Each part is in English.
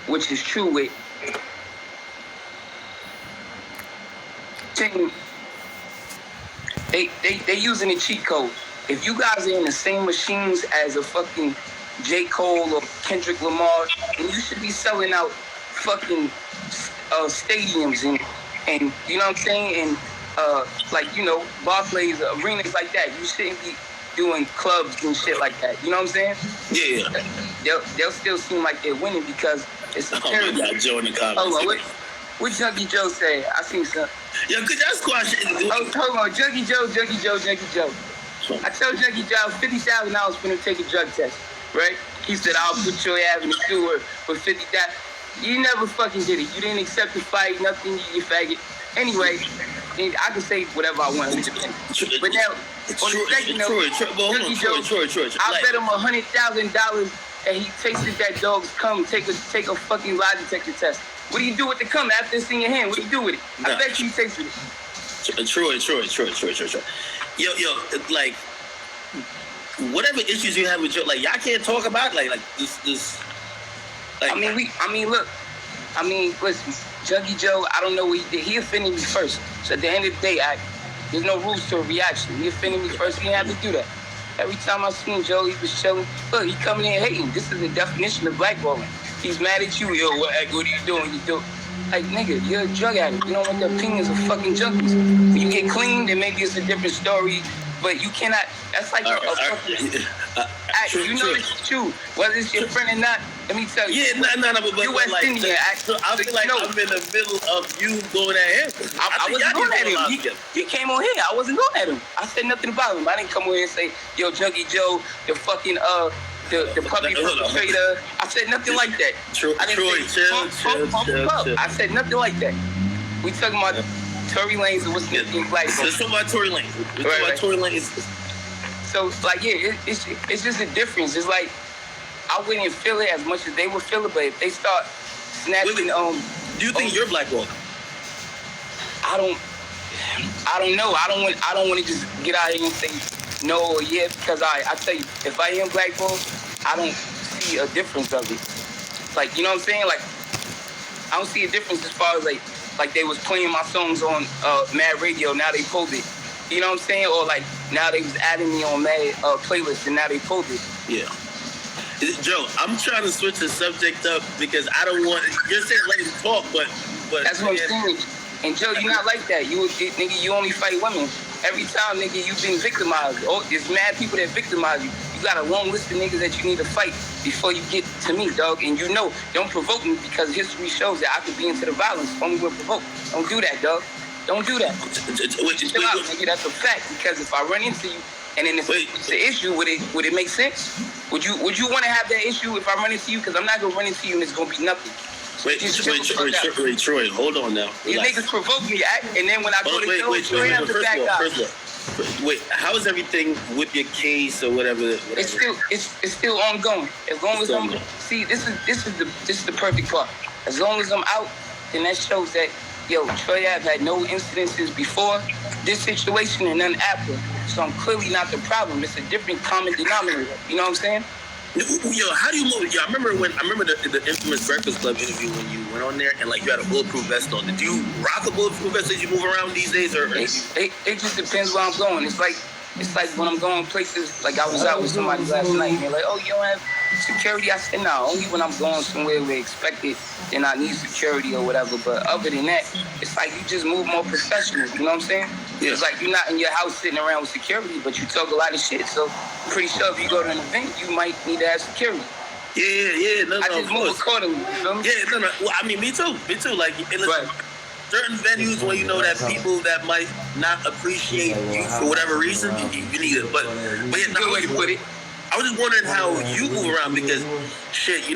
which is true with they using a cheat code. If you guys are in the same machines as a fucking J. Cole or Kendrick Lamar, then you should be selling out fucking stadiums and you know what I'm saying, and like, you know, Barclays, arenas like that. You shouldn't be doing clubs and shit like that. You know what I'm saying? Yeah. They'll still seem like they're winning because it's a charity. Oh, Joe in the comments. Hold on, what Junkie Joe say? I seen some. Yo, could y'all squash it? Oh, hold on, Junkie Joe. I told Junkie Joe $50,000 for him to take a drug test, right? He said, I'll put your ass in the sewer for $50,000. You never fucking did it. You didn't accept the fight, nothing, you faggot. Anyway, I can say whatever I want. But now, on the second note, Junkie Joe, I bet him $100,000 and he tasted that dog's cum, take a fucking lie detector test. What do you do with the cum after it's in your hand? What do you do with it? I bet you tasted it. Troy. Yo, like, whatever issues you have with Joe, like, y'all can't talk about, like this. Like, I mean, listen, Junkie Joe, I don't know what he did. He offended me first. So at the end of the day, there's no rules to a reaction. He offended me first. He didn't have to do that. Every time I seen Joe, he was chilling. Look, he coming in hating. This is the definition of blackballing. He's mad at you. Yo, what are you doing? Like, nigga, you're a drug addict. You don't want the opinions of fucking junkies. When you get clean, then maybe it's a different story. But you cannot. That's like fucking act. You know it's true. Whether it's your friend or not, let me tell you. Yeah, no, but you West Indian act. So I feel like I'm in the middle of you going at him. I wasn't going at him. He came on here. I wasn't going at him. I said nothing about him. I didn't come on here and say, yo, Junkie Joe, the fucking the puppy perpetrator. I said nothing like that. Troy, chill. I said nothing like that. We talking about Tory Lanez and what's in black. Let's talk about Tory Lanez. Tory Lanez. So, like, yeah, it's just a difference. It's like, I wouldn't feel it as much as they would feel it, but if they start snatching, do you think you're blackballed? I don't know. I don't want to just get out here and say no or yeah, because I tell you, if I am blackballed, I don't see a difference of it. Like, you know what I'm saying? Like, I don't see a difference as far as like they was playing my songs on Mad Radio, now they pulled it. You know what I'm saying? Or like now they was adding me on Mad playlist and now they pulled it. Yeah. Joe, I'm trying to switch the subject up because I don't want you're saying let him talk, but that's what I'm saying. And Joe, you're not like that. Nigga, you only fight women. Every time, nigga, you've been victimized. Oh, there's mad people that victimize you. You got a long list of niggas that you need to fight before you get to me, dog. And you know, don't provoke me because history shows that I could be into the violence only when provoked. Don't do that, dog. Don't do that. Chill out, nigga. That's a fact. Because if I run into you and then it's an issue, would it make sense? Would you want to have that issue if I run into you? Because I'm not gonna run into you and it's gonna be nothing. Wait, Troy, hold on now. These niggas provoke me, and then when I go to Joe, you have to back up. Wait, how is everything with your case or whatever? It's still ongoing. As long as I'm see, this is the perfect part. As long as I'm out, then that shows that Troy Ave had no incidences before this situation and none after. So I'm clearly not the problem. It's a different common denominator. You know what I'm saying? Yo, how do you move? Yo, I remember the infamous Breakfast Club interview when you went on there and like you had a bulletproof vest on. Do you rock a bulletproof vest as you move around these days, or it just depends where I'm going. It's like when I'm going places. Like I was out with somebody last night and they're like, "Oh, you don't have security?" I said, "No, only when I'm going somewhere where expected, then I need security or whatever." But other than that, it's like you just move more professional. You know what I'm saying? Yeah. It's like you're not in your house sitting around with security, but you talk a lot of shit. So I'm pretty sure if you go to an event, you might need to have security. Yeah. No, I just move accordingly. You feel me? Yeah, no. Well, I mean, me too. Like, certain venues where you know that people that might not appreciate you for whatever reason, you need it. But yeah, no way to put it. I was just wondering how you move around because, shit, you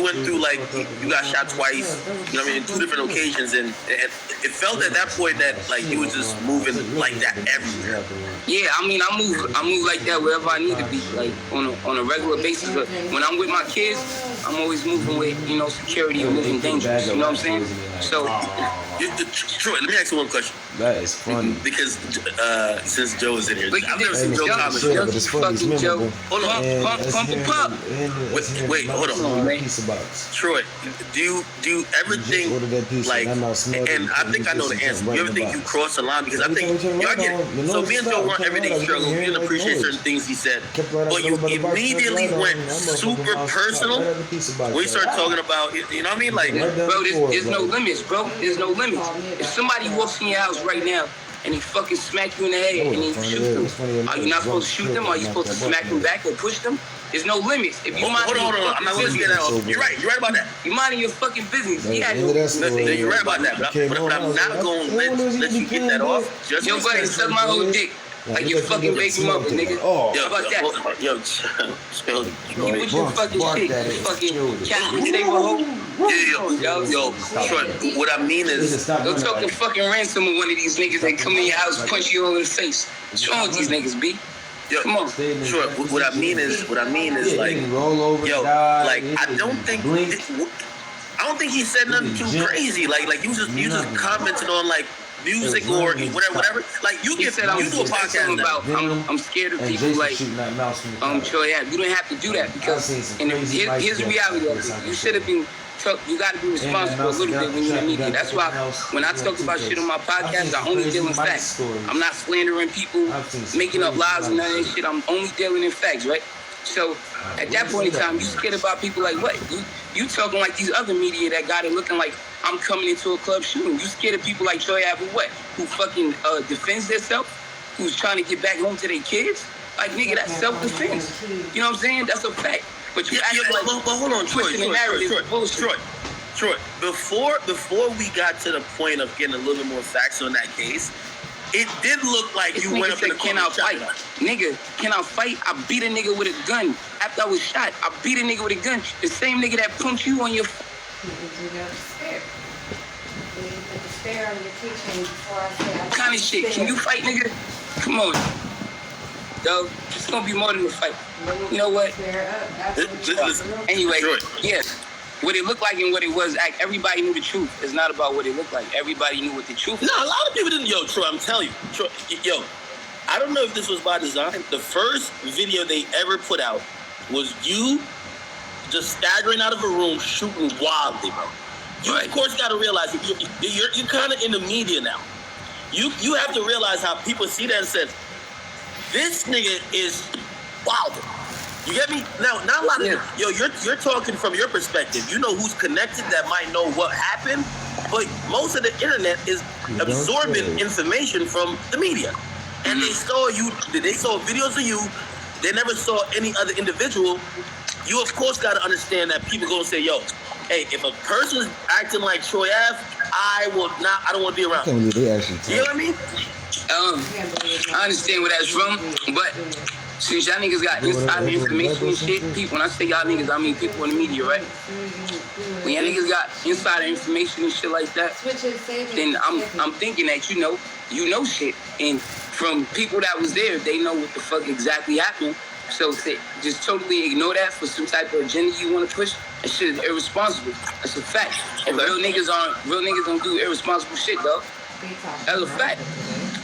went through, like, you got shot twice, you know what I mean, 2 different occasions, and it felt at that point that, like, you were just moving like that everywhere. Yeah, I mean, I move like that wherever I need to be, like on a regular basis. But when I'm with my kids, I'm always moving with, security and moving dangerous. You know what I'm saying? So, Troy, let me ask you one question. That is funny. Because since Joe is in here, look I've at never seen this. Joe comment. Fucking Joe. Hold on. Pump. Wait, hold on. Troy, do you ever think, like, and I think I know the answer, you ever think you cross the line? Because I think, y'all get it. So me and Joe weren't everyday struggle. We didn't appreciate certain things he said. But you immediately went super personal when you started talking about, you know what I mean? Like, bro, there's no limits, bro. There's no limits. If somebody walks in your house right now and he fucking smack you in the head and he shoot them, are you not supposed to shoot them? Are you supposed to smack them back or push them? There's no limits. If you mind, hold on. I'm not going to get that off. You're right about that. You minding your fucking business. Yeah, you're right about that. But I'm not going to let you get that off. Just yo, buddy, suck my whole dick. Like your fucking baby mother, nigga. How about that? Yo, you with your fucking shit. You fucking cat in the neighborhood. Yo, what I mean is, go talk to fucking ransom with one of these niggas that come in your house, punch you all in the face. What's wrong with these niggas, B? Yo, come on. Sure. What I mean is like, yo, like I don't think he said nothing too crazy. Like you just commented on like music or whatever. Like you do a podcast about. I'm scared of people like Troy. You don't have to do that because here's the reality of it. You should have been. You got to be responsible a little bit when you're in the media. That's why when I talk about shit on my podcast, I only deal in facts. I'm not slandering people, making up lies and none of that shit. I'm only dealing in facts, right? So at that point in time, you scared about people like what? You talking like these other media that got it looking like I'm coming into a club shooting. You scared of people like Troy Ave what? Who fucking defends themselves? Who's trying to get back home to their kids? Like, nigga, that's self-defense. You know what I'm saying? That's a fact. But you act like, but hold on, Troy. Before we got to the point of getting a little bit more facts on that case, it did look like this you went up in the can I fight? Nigga, can I fight? I beat a nigga with a gun. After I was shot, I beat a nigga with a gun. The same nigga that punched you on your... What kind of shit? Can you fight, nigga? Come on. Yo, it's gonna be more than a fight. You know what? Anyway, yes. What it looked like and what it was, everybody knew the truth. It's not about what it looked like. Everybody knew what the truth was. No, a lot of people didn't. Yo, Troy, I'm telling you. Troy, yo, I don't know if this was by design. The first video they ever put out was you just staggering out of a room, shooting wildly, bro. You, of course, got to realize you're kind of in the media now. You have to realize how people see that and says, this nigga is wild. You get me? Now, not a lot of you're talking from your perspective. You know who's connected that might know what happened, but most of the internet is absorbing information from the media. And they saw videos of you. They never saw any other individual. You of course got to understand that people gonna say, yo, hey, if a person's acting like Troy Ave, I don't want to be around. You know what I mean? I understand where that's from, but since y'all niggas got insider information and shit, people, when I say y'all niggas, I mean people in the media, right? When y'all niggas got insider information and shit like that, then I'm thinking that you know shit, and from people that was there, they know what the fuck exactly happened. So to just totally ignore that for some type of agenda you want to push, that shit is irresponsible. That's a fact. And real niggas don't do irresponsible shit, though. That's a fact.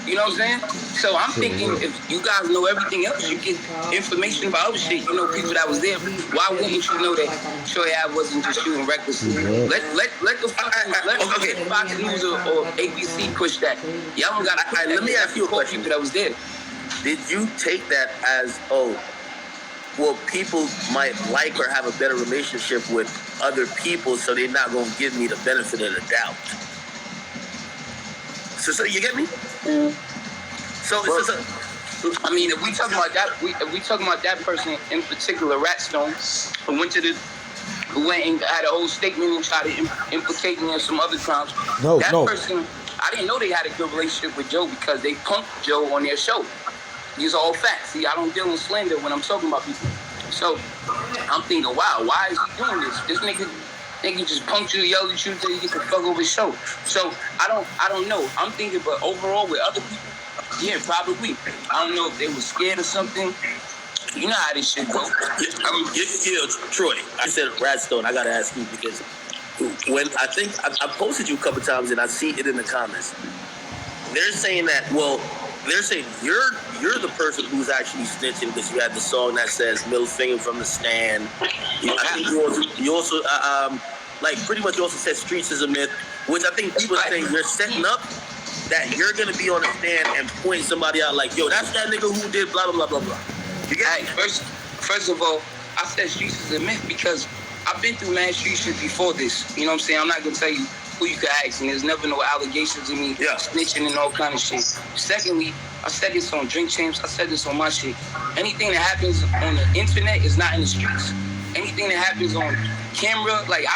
You know what I'm saying? So I'm thinking if you guys know everything else, you get information about other shit. You know people that was there. Why wouldn't you know that Troy Ave wasn't just shooting recklessly? Let the Fox News or ABC push that. Y'all don't got. Let me ask you a question. People that was there. Did you take that as well, people might like or have a better relationship with other people, so they're not gonna give me the benefit of the doubt? So you get me? So it's just I mean, if we talking about that person in particular, Ratstone, who went and had a whole statement and tried to implicate me in some other crimes. That person, I didn't know they had a good relationship with Joe because they punked Joe on their show. These are all facts. See, I don't deal in slander when I'm talking about people. So I'm thinking, wow, why is he doing this? This nigga just punked you, yelled at you until you get the fuck over his show. So I don't know. I'm thinking, but overall with other people, Yeah, probably. I don't know if they were scared or something. You know how this shit go. Yeah, Troy. I said Radstone. I gotta ask you because when I think I posted you a couple times and I see it in the comments. They're saying that. Well, they're saying you're the person who's actually snitching because you had the song that says "Middle Finger from the Stand." I think you also like pretty much you also said "Streets is a myth," which I think people are saying you're setting up that you're gonna be on the stand and point somebody out like, yo, that's that nigga who did blah blah blah blah blah. You get it? First of all, I said streets is a myth because I've been through mad street shit before this. You know what I'm saying? I'm not gonna tell you who you could ask, and there's never no allegations of me snitching and all kind of shit. Secondly, I said this on Drink Champs. I said this on my shit. Anything that happens on the internet is not in the streets. Anything that happens on camera, like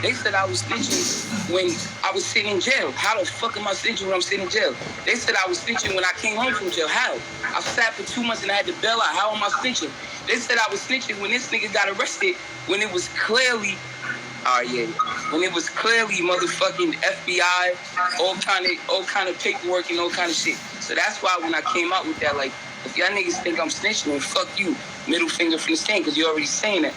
they said I was snitching when I was sitting in jail. How the fuck am I snitching when I'm sitting in jail? They said I was snitching when I came home from jail. How? I sat for 2 months and I had to bail out. How am I snitching? They said I was snitching when this nigga got arrested, when it was clearly, when it was clearly motherfucking FBI, all kind of paperwork and all kind of shit. So that's why when I came out with that, like, if y'all niggas think I'm snitching, then fuck you, middle finger from the stand, because you're already saying that.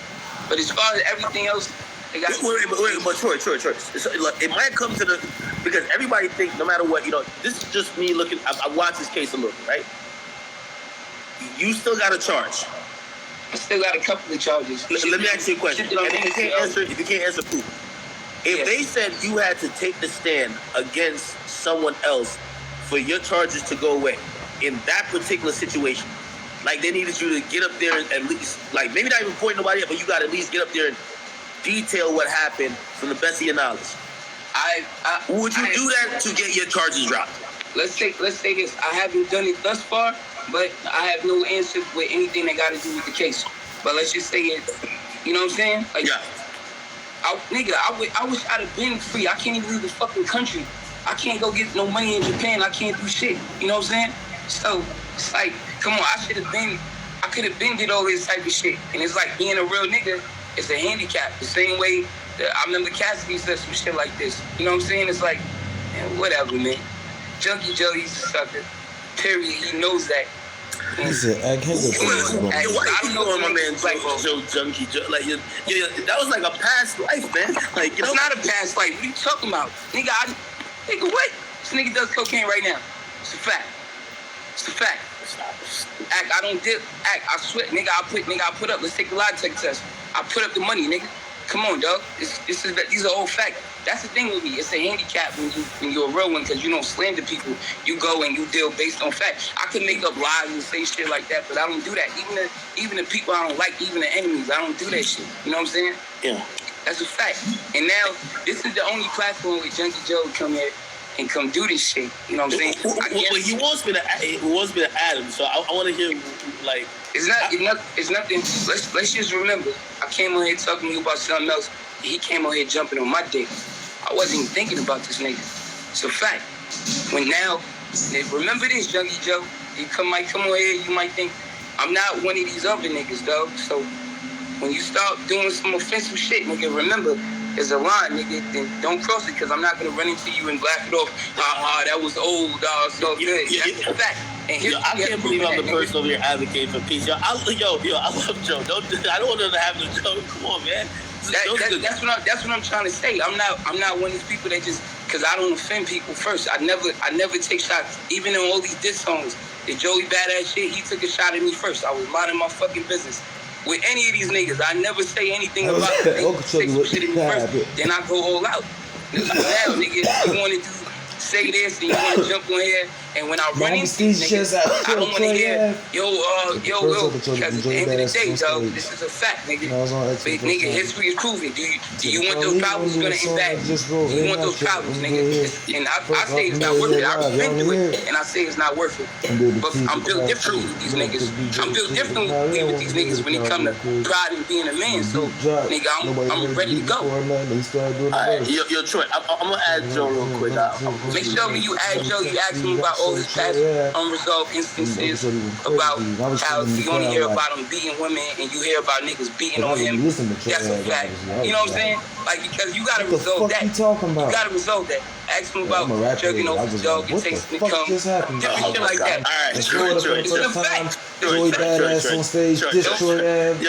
But as far as everything else, they got. Wait, but Troy. It might come to the because everybody thinks no matter what, this is just me looking. I watched this case a little, right? You still got a charge. I still got a couple of charges. Let me ask you a question. And if you can't answer, poop. If they said you had to take the stand against someone else for your charges to go away in that particular situation, like they needed you to get up there and at least, like maybe not even point nobody up, but you got to at least get up there and detail what happened from the best of your knowledge. Would you do that to get your charges dropped? Let's say this. I haven't done it thus far, but I have no answer with anything that got to do with the case. But let's just say it. You know what I'm saying? Like, yeah. I wish I'd have been free. I can't even leave the fucking country. I can't go get no money in Japan. I can't do shit. You know what I'm saying? So it's like, come on, I could have been did all this type of shit. And it's like being a real nigga, it's a handicap. The same way that I remember Cassidy said some shit like this. You know what I'm saying? It's like, man, whatever, man. Junkie Joe, he's a sucker. Period. He knows that. He said, I can't go I don't know my man Joe Junkie Joe. Like, that was like a past life, man. Like, it's not a past life. What are you talking about? Nigga, what? This nigga does cocaine right now. It's a fact. It's a fact. I don't dip. I swear, nigga, I put up. Let's take the lie detector test. I put up the money, nigga. Come on, dog. These are all facts. That's the thing with me. It's a handicap when you're a real one because you don't slander people. You go and you deal based on facts. I could make up lies and say shit like that, but I don't do that. Even the people I don't like, even the enemies, I don't do that shit. You know what I'm saying? Yeah. That's a fact. And now this is the only platform where Junkie Joe come here and come do this shit. You know what I'm saying? Well, he wants me to add him, so I want to hear like. It's nothing. Let's just remember. I came on here talking to you about something else. He came on here jumping on my dick. I wasn't even thinking about this nigga. It's a fact. When now, remember this, Junkie Joe. You might come on here, you might think I'm not one of these other niggas, dog. So when you start doing some offensive shit, nigga, remember. There's a line, nigga, then don't cross it because I'm not going to run into you and laugh it off. That was old, so good. That's a fact. And I can't believe I'm the person over here advocating for peace. I love Joe. I don't want to have no Joe. Come on, man. That's what I'm trying to say. I'm not one of these people that just, because I don't offend people first. I never take shots. Even in all these diss songs, the Joey Badass shit, he took a shot at me first. I was minding my fucking business. With any of these niggas, I never say anything about it. They say some shit at me first, then I go all out. Now, nigga, you want to say this and you want to jump on here, and when I run into these niggas, I don't want to hear, yo, because at the end of the day, dog, this is a fact, nigga. But nigga, history is proving. Do you want those problems gonna impact? Do you want those problems, nigga? And I say it's not worth it. I've been through it, and I say it's not worth it. But I'm built differently with these niggas. I'm built differently with these niggas when it come to pride and being a man. So, nigga, I'm ready to go. Alright, yo, Troy, I'm gonna add Joe real quick. Make sure when you add Joe, you ask him about all his past unresolved instances about how you only hear about him beating women and you hear about niggas beating on him. That's a fact. You know what I'm saying? Like, because you gotta resolve that. You gotta resolve that. Ask him about jerking off his dog and tasting the cum. Different shit like that. Alright, It's a fact. Joey Badass on stage, Destroy Ave.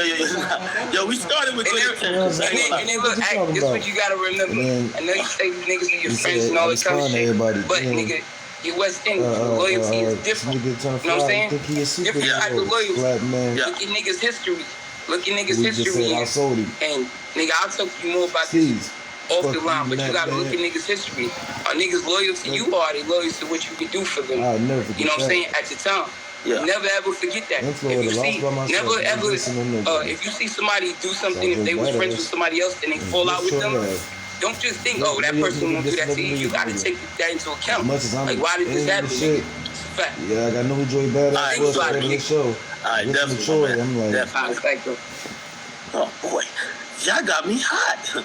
Yo, we started with good intentions. And then look, this is what you gotta remember. I know you say these niggas are your friends and all that kind of shit, but nigga, your West Indian loyalty is different. You know what I'm saying? Different type of loyalty. Look at niggas' history. Look at niggas' history. And nigga, I'll talk to you more about this off the line, but you gotta look at niggas' history. Are niggas loyal to you, or are they loyal to what you can do for them? You know what I'm saying? At the time. Yeah. Never ever forget that. If you see, never ever, if you see somebody do something, if they was friends with somebody else and they fall out with them, don't just think, oh, that person won't do that to you. You gotta take that into account. Like, why did this happen? It's a fact. Yeah, I know who Joey Badass was for this show. Alright, definitely. I'm like, Thank you. Oh boy, y'all got me hot.